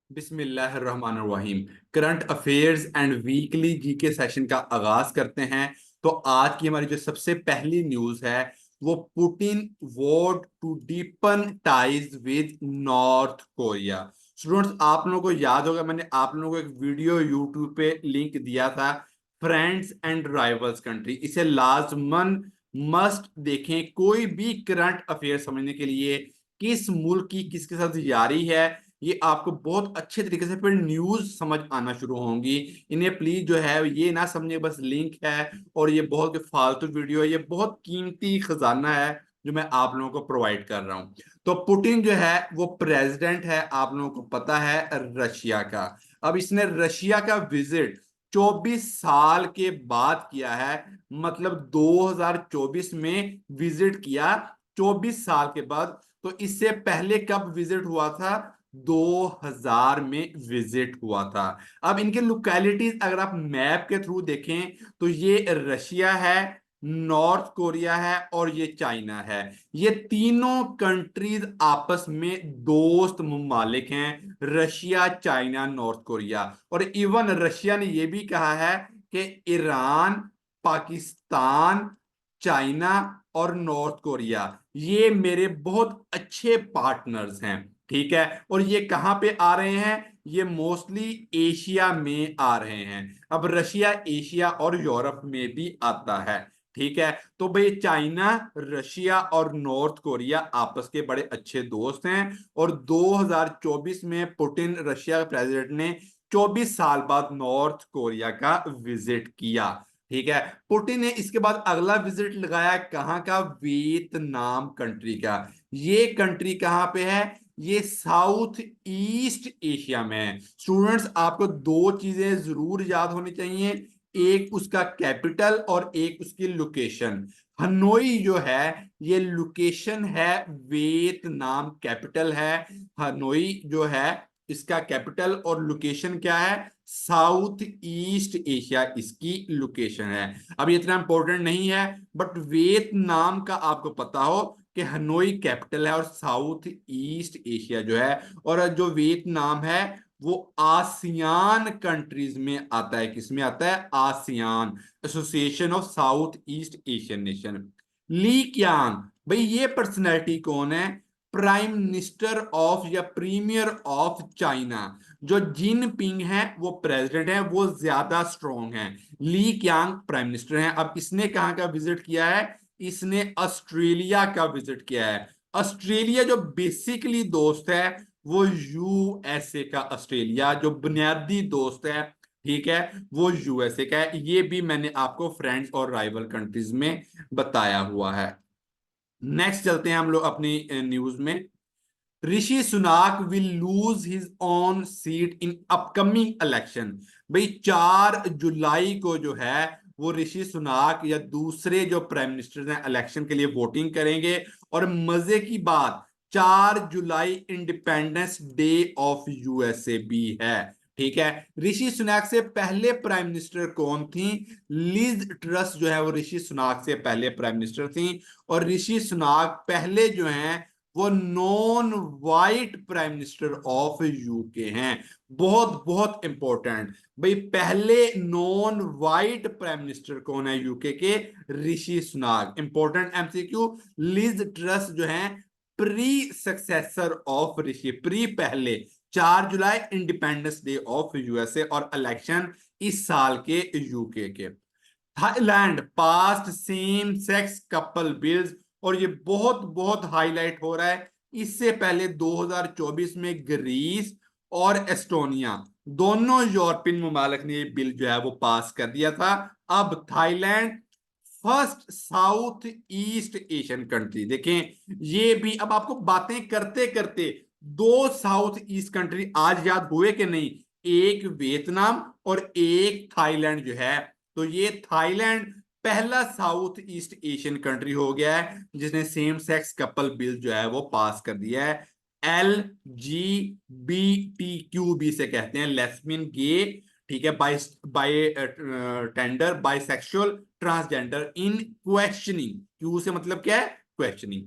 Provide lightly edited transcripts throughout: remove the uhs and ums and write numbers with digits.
बिस्मिल्लाहिर्रहमानिर्रहीम। Current affairs and weekly GK session का आगाज करते हैं। तो आज की हमारी जो सबसे पहली न्यूज है वो Putin want to deepen ties with North Korea. Students, आप लोगों को याद होगा मैंने आप लोगों को एक वीडियो यूट्यूब पे लिंक दिया था, फ्रेंड्स एंड राइवल्स कंट्री। इसे लाजमन मस्ट देखें कोई भी करंट अफेयर समझने के लिए। किस मुल्क की किसके साथ यारी है, ये आपको बहुत अच्छे तरीके से फिर न्यूज समझ आना शुरू होंगी। इन्हें प्लीज जो है ये ना समझे बस लिंक है और ये बहुत फालतू वीडियो है। ये बहुत कीमती खजाना है जो मैं आप लोगों को प्रोवाइड कर रहा हूं। तो पुतिन जो है वो प्रेसिडेंट है, आप लोगों को पता है, रशिया का। अब इसने रशिया का विजिट 24 साल के बाद किया है, मतलब 2024 में विजिट किया, 24 साल के बाद। तो इससे पहले कब विजिट हुआ था? 2000 में विजिट हुआ था। अब इनके लोकेलिटीज अगर आप मैप के थ्रू देखें तो ये रशिया है, नॉर्थ कोरिया है और ये चाइना है। ये तीनों कंट्रीज आपस में दोस्त ममालिक हैं, रशिया, चाइना, नॉर्थ कोरिया। और इवन रशिया ने यह भी कहा है कि ईरान, पाकिस्तान, चाइना और नॉर्थ कोरिया ये मेरे बहुत अच्छे पार्टनर्स हैं। ठीक है, और ये कहां पे आ रहे हैं? ये मोस्टली एशिया में आ रहे हैं। अब रशिया एशिया और यूरोप में भी आता है। ठीक है, तो भाई चाइना, रशिया और नॉर्थ कोरिया आपस के बड़े अच्छे दोस्त हैं। और 2024 में पुतिन रशिया के प्रेसिडेंट ने 24 साल बाद नॉर्थ कोरिया का विजिट किया। ठीक है, पुतिन ने इसके बाद अगला विजिट लगाया कहां का? वियतनाम कंट्री का। ये कंट्री कहां पे है? ये साउथ ईस्ट एशिया में है। स्टूडेंट्स, आपको दो चीजें जरूर याद होनी चाहिए, एक उसका कैपिटल और एक उसकी लोकेशन। हनोई जो है ये लोकेशन है, वियतनाम कैपिटल है। हनोई जो है इसका कैपिटल और लोकेशन क्या है? साउथ ईस्ट एशिया इसकी लोकेशन है। अब ये इतना इंपॉर्टेंट नहीं है, बट वियतनाम का आपको पता हो कि हनोई कैपिटल है और साउथ ईस्ट एशिया जो है। और जो वियतनाम है वो आसियान कंट्रीज में आता है। किसमें आता है? ASEAN, Association of South East Asian Nation. Li Qiang, भाई ये पर्सनैलिटी कौन है? प्राइम मिनिस्टर ऑफ या प्रीमियर ऑफ चाइना। जो जिनपिंग है वो प्रेसिडेंट है, वो ज्यादा स्ट्रॉन्ग है। ली क्यांग प्राइम मिनिस्टर है। अब इसने कहां का विजिट किया है? इसने ऑस्ट्रेलिया का विजिट किया है। ऑस्ट्रेलिया जो बेसिकली दोस्त है वो यूएसए का, ऑस्ट्रेलिया जो बुनियादी दोस्त है, ठीक है, वो यूएसए का है। ये भी मैंने आपको फ्रेंड्स और राइवल कंट्रीज में बताया हुआ है। नेक्स्ट चलते हैं हम लोग अपनी न्यूज में। Rishi Sunak will lose his own seat in upcoming election. भाई 4 जुलाई को जो है वो ऋषि सुनाक या दूसरे जो प्राइम मिनिस्टर हैं इलेक्शन के लिए वोटिंग करेंगे। और मजे की बात, 4 जुलाई इंडिपेंडेंस डे ऑफ यूएसए भी है। ठीक है, ऋषि सुनाक से पहले प्राइम मिनिस्टर कौन थी? लिज ट्रस जो है वो ऋषि सुनाक से पहले प्राइम मिनिस्टर थी। और ऋषि सुनाक पहले जो हैं वो non white prime minister of UK हैं। बहुत बहुत इंपॉर्टेंट, भाई पहले नॉन वाइट प्राइम मिनिस्टर कौन है यूके के? Rishi Sunak. Important MCQ. Liz Truss जो है pre successor of Rishi, pre पहले। 4 जुलाई इंडिपेंडेंस डे ऑफ यूएसए और इलेक्शन इस साल के यूके के। Thailand passed same sex couple bills. और ये बहुत बहुत हाईलाइट हो रहा है। इससे पहले 2024 में ग्रीस और एस्टोनिया दोनों यूरोपियन ममालिक ने ये बिल जो है वो पास कर दिया था। अब Thailand first south East Asian country. देखें ये भी, अब आपको बातें करते करते दो साउथ ईस्ट कंट्री आज याद हुए कि नहीं? एक वियतनाम और एक थाईलैंड जो है। तो ये थाईलैंड पहला साउथ ईस्ट एशियन कंट्री हो गया है जिसने सेम सेक्स कपल बिल जो है वो पास कर दिया है। LGBTQ भी से कहते हैं, लेस्बियन, गे, ठीक है, bi bi tender, bisexual, transgender in questioning. Q से मतलब क्या है? Questioning.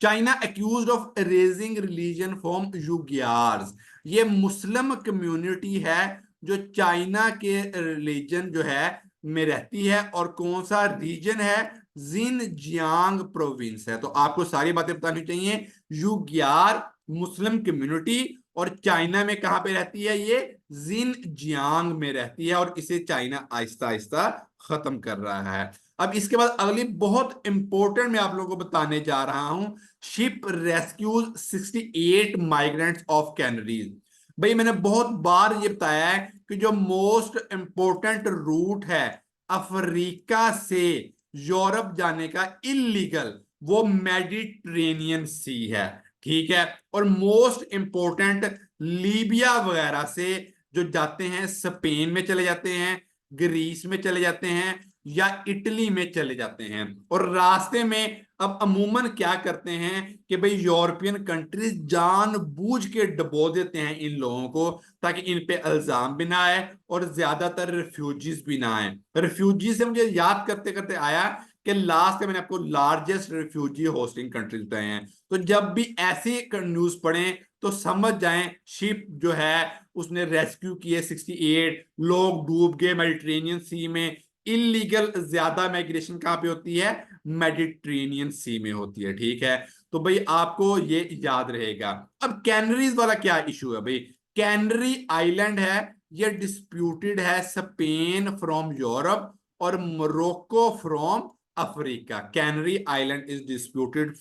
China accused of razing religion from Uyghurs. ये मुस्लिम कम्युनिटी है जो चाइना के रिलीजन जो है में रहती है। और कौन सा रीजन है? जिनजियांग प्रोविंस है। तो आपको सारी बातें बतानी चाहिए। युग्यार मुस्लिम कम्युनिटी, और चाइना में कहां पे रहती है? ये जिनजियांग में रहती है, और इसे चाइना आहिस्ता आहिस्ता खत्म कर रहा है। अब इसके बाद अगली बहुत इंपॉर्टेंट मैं आप लोगों को बताने जा रहा हूं। Ship rescues 68 migrants of कैनरीज। भाई मैंने बहुत बार ये बताया है कि जो मोस्ट इंपॉर्टेंट रूट है अफ्रीका से यूरोप जाने का इलीगल, वो मेडिटेरेनियन सी है। ठीक है। और मोस्ट इंपॉर्टेंट लीबिया वगैरह से जो जाते हैं, स्पेन में चले जाते हैं, ग्रीस में चले जाते हैं, या इटली में चले जाते हैं। और रास्ते में अब अमूमन क्या करते हैं कि भाई यूरोपियन कंट्रीज जानबूझ के डबो देते हैं इन लोगों को, ताकि इन पे इल्जाम भी ना आए और ज्यादातर रिफ्यूजीज भी ना आए। रिफ्यूजी से मुझे याद करते करते आया कि लास्ट में मैंने आपको लार्जेस्ट रिफ्यूजी होस्टिंग कंट्रीज बताए हैं। तो जब भी ऐसी न्यूज पढ़ें तो समझ जाएं शिप जो है उसने रेस्क्यू किए 68 लोग, डूब गए मेडिटेरेनियन सी में। इलीगल ज्यादा माइग्रेशन कहां पे होती है? मेडिटेरेनियन सी में होती है। ठीक है। तो भाई आपको ये याद रहेगा। अब कैनरीज वाला क्या इशू है भाई? कैनरी आइलैंड है, ये डिस्प्यूटेड है स्पेन फ्रॉम यूरोप और Morocco from Africa. Canary island is disputed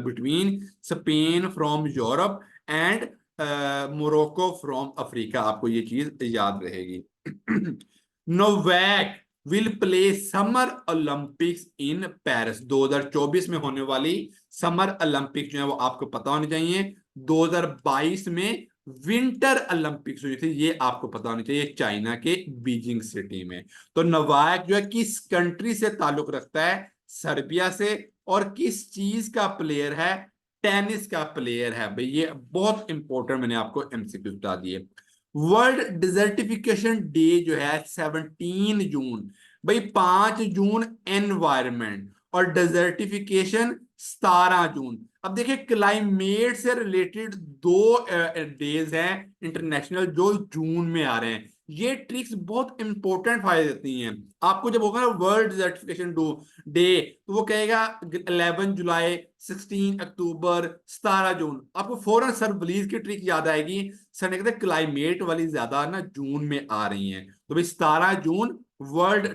between Spain from Europe and Morocco from Africa. आपको ये चीज याद रहेगी। Novak will play summer Olympics in Paris. 2024 में होने वाली समर ओलंपिक जो है वो आपको पता होनी चाहिए। 2022 में विंटर ओलंपिक्स हुई थी, ये आपको पता होनी चाहिए, चाइना के बीजिंग सिटी में। तो नोवाक जो है किस कंट्री से ताल्लुक रखता है? सर्बिया से। और किस चीज का प्लेयर है? टेनिस का प्लेयर है भाई। ये बहुत इंपॉर्टेंट मैंने आपको एमसीक्यू बता दिए। वर्ल्ड डिजर्टिफिकेशन डे जो है 17 जून। भाई 5 जून एनवायरमेंट, और डिजर्टिफिकेशन 17 जून। अब देखिए क्लाइमेट से रिलेटेड दो डेज हैं इंटरनेशनल जो जून में आ रहे हैं। ये ट्रिक्स बहुत इंपॉर्टेंट फायदे देती हैं आपको। जब होगा ना वर्ल्ड डिजर्टिफिकेशन डे, तो वो कहेगा 11 जुलाई, 16 अक्टूबर, 17 जून, आपको फौरन सर वलीज की ट्रिक याद आएगी। सर ने कहते क्लाइमेट वाली ज्यादा ना जून में आ रही हैं। तो भाई 17 जून वर्ल्ड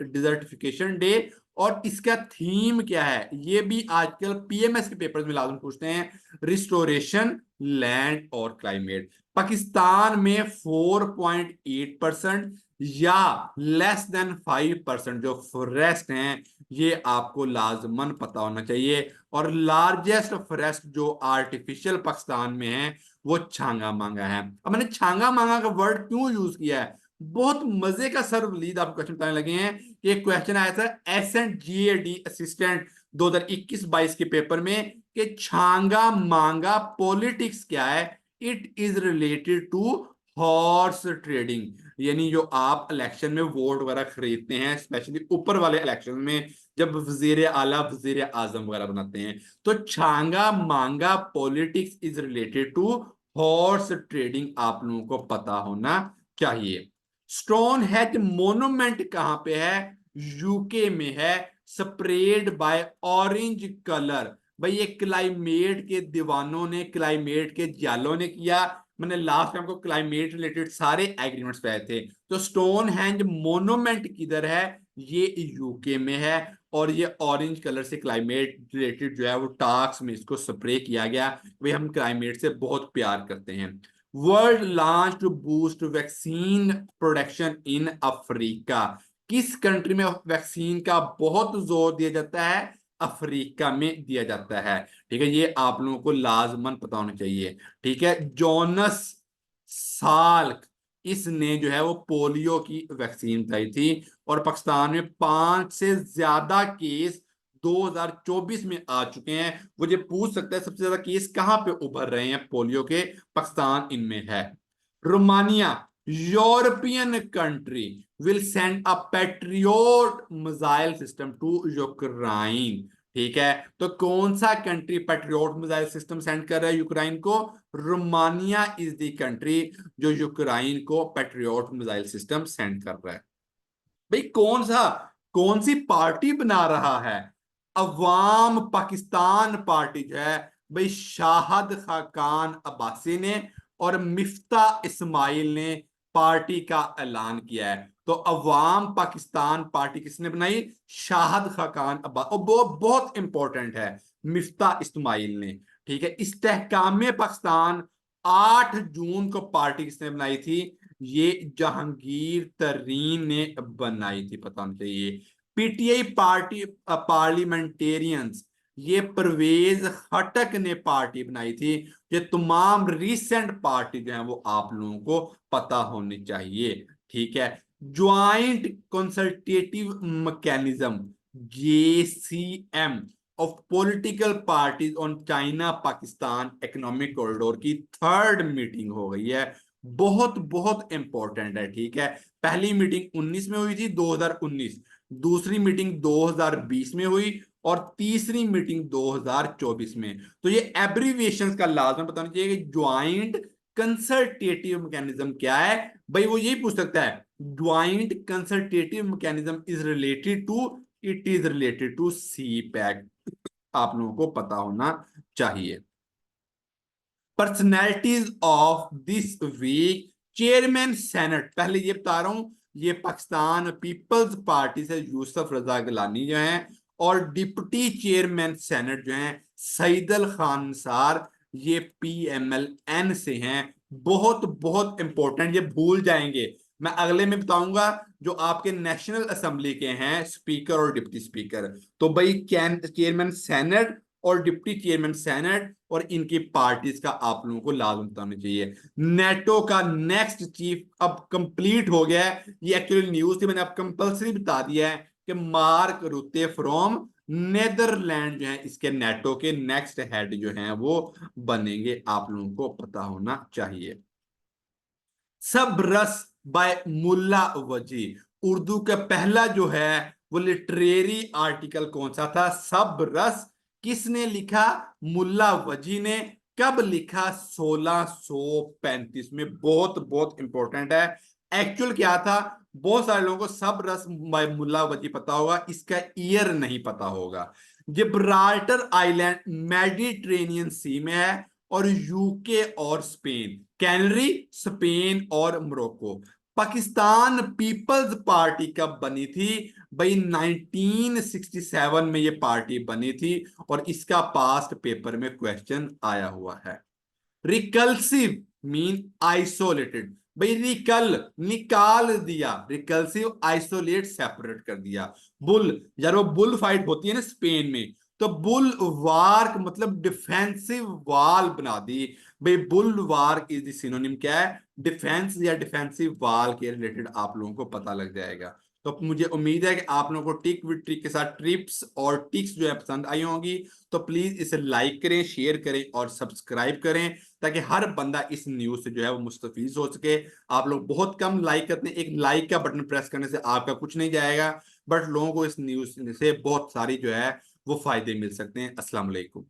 डिजर्टिफिकेशन डे। और इसका थीम क्या है ये भी आजकल पीएमएस के पेपर्स में लाजम पूछते हैं। रिस्टोरेशन, लैंड और क्लाइमेट। पाकिस्तान में 4.8% या लेस देन 5% जो फॉरेस्ट हैं, ये आपको लाजमन पता होना चाहिए। और लार्जेस्ट फॉरेस्ट जो आर्टिफिशियल पाकिस्तान में है वो छांगा मांगा है। अब मैंने छांगा मांगा का वर्ड क्यों यूज किया है? बहुत मजे का सर वलीद आपको क्वेश्चन बताने लगे हैं। एक क्वेश्चन आया था SNGAD असिस्टेंट 2021-22 के पेपर में कि छांगा मांगा पॉलिटिक्स क्या है? It is related to horse trading. यानी जो आप इलेक्शन में वोट वगैरह खरीदते हैं, स्पेशली ऊपर वाले इलेक्शन में जब वजीर आला वजीर आजम वगैरह बनाते हैं, तो Changa Manga politics is related to horse trading. आप लोगों को पता होना चाहिए। स्टोन हेज मोन्यूमेंट कहां पे है? यूके में है। Spread by orange colour. भाई ये क्लाइमेट के दीवानों ने, क्लाइमेट के जालों ने किया। मैंने लास्ट टाइम को क्लाइमेट रिलेटेड सारे एग्रीमेंट्स पे आए थे। तो स्टोन हैंज मोन्यूमेंट किधर है? ये यूके में है। और ये ऑरेंज कलर से क्लाइमेट रिलेटेड जो है वो टास्क में इसको स्प्रे किया गया। भाई हम क्लाइमेट से बहुत प्यार करते हैं। World launch to boost vaccine production in Africa. किस कंट्री में वैक्सीन का बहुत जोर दिया जाता है? अफ्रीका में दिया जाता है। ठीक है, ये आप लोगों को लाजमन पता होना चाहिए। ठीक है। जोनस साल्क, इसने जो है वो पोलियो की वैक्सीन बताई थी। और पाकिस्तान में 5 से ज्यादा केस 2024 में आ चुके हैं। वो ये पूछ सकता है सबसे ज्यादा केस कहां पे उभर रहे हैं पोलियो के? पाकिस्तान इनमें है। Romania, European country, will send a Patriot missile system to Ukraine. ठीक है, तो कौन सा country Patriot missile system send कर रहा है यूक्रेन को? रोमानिया इज द कंट्री जो यूक्रेन को पेट्रियोट मिसाइल सिस्टम सेंड कर रहा है। भाई कौन सी पार्टी बना रहा है? अवाम पाकिस्तान पार्टी जो है भाई, शाहिद खाकान अब्बासी ने और मिफ्ता इस्माइल ने पार्टी का ऐलान किया है। तो अवाम पाकिस्तान पार्टी किसने बनाई? शाहिद खाकान अब्बास, और वो बहुत इंपॉर्टेंट है, मिफ्ता इस्माइल ने। ठीक है, इस्तेहकाम पाकिस्तान 8 जून को पार्टी किसने बनाई थी? ये जहांगीर तरीन ने बनाई थी, पता होना चाहिए। पीटीआई पार्टी पार्लियामेंटेरियंस, ये परवेज खटक ने पार्टी बनाई थी। ये तमाम रिसेंट पार्टी जो है वो आप लोगों को पता होनी चाहिए। ठीक है, joint consultative mechanism, JCM of political parties on China Pakistan economic corridor की 3rd मीटिंग हो गई है। बहुत बहुत इंपॉर्टेंट है। ठीक है, पहली मीटिंग 19 में हुई थी, 2019। दूसरी मीटिंग 2020 में हुई, और तीसरी मीटिंग 2024 में। तो ये एब्रीविएशंस का लाजम बताना चाहिए कि ज्वाइंट कंसल्टेटिव मैकेनिज्म क्या है। भाई वो यही पूछ सकता है, joint consultative mechanism is related to, it is related to CPEC, आप लोगों को पता होना चाहिए। Personalities of this week, chairman senate, पहले ये बता रहा हूं, ये पाकिस्तान पीपल्स पार्टी से यूसुफ रजा गिलानी जो है, और डिप्टी चेयरमैन सेनेट जो है सईदल खान निसार, ये PMLN से हैं। बहुत बहुत इंपॉर्टेंट, ये भूल जाएंगे, मैं अगले में बताऊंगा। जो आपके नेशनल असेंबली के हैं स्पीकर और डिप्टी स्पीकर, तो भाई चेयरमैन सेनेट और डिप्टी चेयरमैन सेनेट और इनकी पार्टीज का आप लोगों को लाजम बताना चाहिए। नेटो का नेक्स्ट चीफ अब कंप्लीट हो गया है, ये एक्चुअली न्यूज थी, मैंने अब कंपलसरी बता दिया है कि मार्क रुते फ्रॉम नेदरलैंड जो है इसके नेटो के नेक्स्ट हेड जो हैं वो बनेंगे, आप लोगों को पता होना चाहिए। सब रस बाय मुल्ला वजी, उर्दू का पहला जो है वो लिटरेरी आर्टिकल कौन सा था? सब रस किसने लिखा? मुल्ला वजी ने। कब लिखा? 1635 में। बहुत बहुत इंपॉर्टेंट है। एक्चुअल क्या था? बहुत सारे लोगों को सब रस बाय मुल्ला वजी पता होगा, इसका ईयर नहीं पता होगा। जिब्राल्टर आइलैंड मेडिटेरेनियन सी में है, और यूके और स्पेन, कैनरी स्पेन और मोरक्को। पाकिस्तान पीपल्स पार्टी कब बनी थी? भाई 1967 में ये पार्टी बनी थी, और इसका पास्ट पेपर में क्वेश्चन आया हुआ है। रिकल्सिव मीन आइसोलेटेड, भाई रिकल निकाल दिया, रिकल्सिव आइसोलेट सेपरेट कर दिया। बुल, यार वो बुल फाइट होती है ना स्पेन में, तो बुल वार्क मतलब डिफेंसिव वॉल बना दी। भाई बुल वार्क इज द सिनोनिम क्या है? डिफेंस या डिफेंसिव वॉल के रिलेटेड आप लोगों को पता लग जाएगा। तो मुझे उम्मीद है कि आप लोगों को टिक विद ट्रिक के साथ ट्रिप्स और टिक्स जो है पसंद आई होंगी। तो प्लीज इसे लाइक करें, शेयर करें और सब्सक्राइब करें, ताकि हर बंदा इस न्यूज से जो है वो मुस्तफीज हो सके। आप लोग बहुत कम लाइक करते हैं, एक लाइक का बटन प्रेस करने से आपका कुछ नहीं जाएगा, बट लोगों को इस न्यूज से बहुत सारी जो है वो फायदे मिल सकते हैं। अस्सलाम वालेकुम।